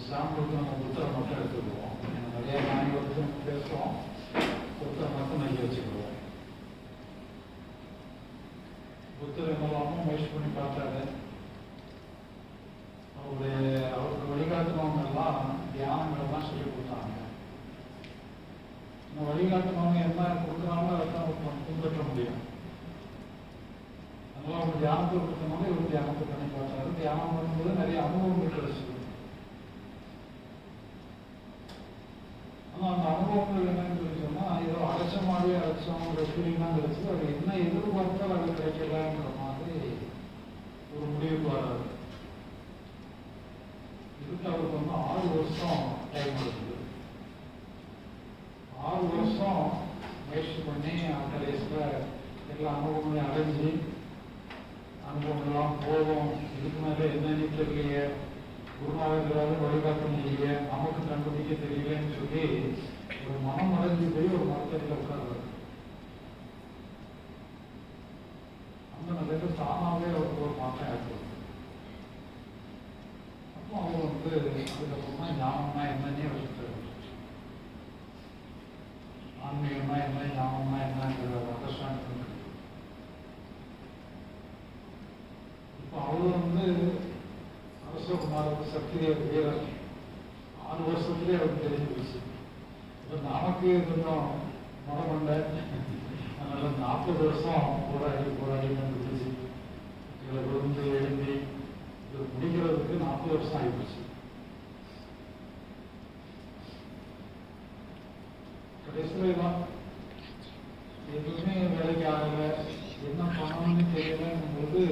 சாம்பிளுக்கு நம்ம புத்தரை மட்டும் எடுத்துக்குவோம். நிறைய மாணவர்களுக்கு பேசுவோம், புத்தரை மட்டும் நெஞ்சு வச்சுக்குவோம். புத்தர் என்னெல்லாமோ முயற்சி பண்ணி பார்த்தாரு. அவருக்கு வழிகாட்டுனவங்க எல்லாம் தியானங்கள் தான் சொல்லி கொடுத்தாங்க. இந்த வழிகாட்டுனவங்க என்ன கொடுக்குறாங்களோ அதை தான் பின்பற்ற முடியும். அதனால அவங்க தியானத்தை கொடுத்தனால இவர் தியானத்தை பண்ணி பார்த்தாரு. தியானம் பண்ணும்போது நிறைய அனுபவங்கள் கிடைச்சது. ஆனால் அந்த அனுபவங்கள் என்னன்னு சொல்லி சொன்னால் ஏதோ அரைச்சமாகவே அரைச்சவங்க ஃபீலிங் தான் கிடைச்சது. அது என்ன எதிர்பார்த்தால் அது கிடைக்கலங்கிற மாதிரி ஒரு முடிவுக்கு வராது. இதுக்கு அவருக்கு 6 வருஷம் டைம் இருக்குது. 6 வருஷம் முயற்சி பண்ணி கடைசியில் எல்லா அனுபவங்களையும் அடைஞ்சி அனுபவங்கள்லாம் போதும், இதுக்கு மேலே என்னன்னு தெரியலையே, குருநாதர்களாலும் வழிகாட்ட முடியல, நமக்கு கண்டுபிடிக்க தெரியலன்னு சொல்லி ஒரு மனம் அடைஞ்சு போய் ஒரு மரத்தடியில் உட்கார்றாரு. அந்த நிலையில தானாகவே அவருக்கு ஒரு மாற்றம் ஏற்படும். அப்போ அவர் அதுக்கப்புறமா ஞானம்னா என்னன்னே வச்சுட்டாரு. ஆன்மீகம்னா என்ன, ஞானம்னா என்னங்கிற அண்டர்ஸ்டாண்ட் பண்ணி இப்போ அவர் அரசகுமாருக்கு சக்திதேவ வீரர் 6 வருஷத்துலேயே அவருக்கு தெரிஞ்சு போச்சு. இப்போ நமக்கு கொஞ்சம் மனமண்டை, அதனால 40 வருஷம் போராடி கண்டுபிடிச்சு இதில் விழுந்து எழுந்தி இது முடிக்கிறதுக்கு 40 வருஷம் ஆகிப்போச்சு. கடைசியில் தான் எதுவுமே வேலைக்கு ஆகலை, என்ன பண்ணணும்னு தெரியலங்கும்போது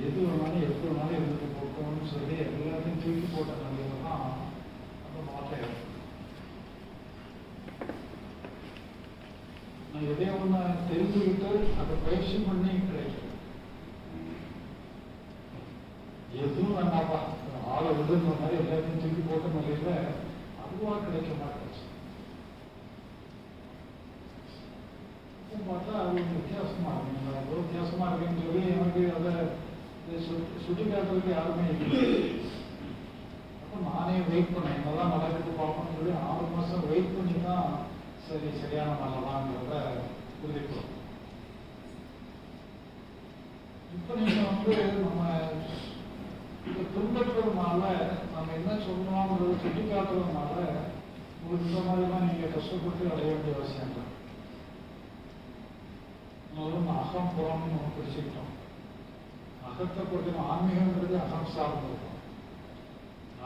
எது வேணாலும் எப்படி வேணாலும் இருந்துட்டு போட்டோம்னு சொல்லி எல்லாத்தையும் தூக்கி போட்ட நிலையில தான் அந்த மாற்றம். நான் எதையும் ஒன்று தெரிஞ்சுக்கிட்டு அதை பயிற்சி பண்ணி கிடைக்கும். எதுவும் வேண்டாப்பா ஆளை விடுன்ற மாதிரி எல்லாத்தையும் தூக்கி போட்ட நிலையில அதுவா கிடைக்க மாட்டேச்சு. பார்த்தா அது ஒரு வித்தியாசமா இருக்குங்களா, ஒரு வித்தியாசமா இருக்குன்னு சொல்லி எனக்கு அதை சுட்டி காட்டுறதுக்கு யாருமே இல்லை. அப்போ நானே வெயிட் பண்ணேன், என்னதான் நடக்குது பார்க்கணும்னு சொல்லி 6 மாதம் வெயிட் பண்ணி தான் சரியான நல்லதாங்கிறத உறுதிப்படும். இப்போ நீங்கள் நம்ம இதை பின்பற்றுறதுனால நம்ம என்ன சொல்லணும்ன்றதை சுட்டி காட்டுறதுனால உங்களுக்கு இந்த மாதிரிலாம் நீங்கள் கஷ்டப்பட்டு அடைய வேண்டிய அவசியம் இல்லை. அகம் புறம்னு நம்ம பிடிச்சிக்கிட்டோம். அகத்தை பொறுத்த ஆன்மீகம்ன்றது அகம் சார்ந்தது.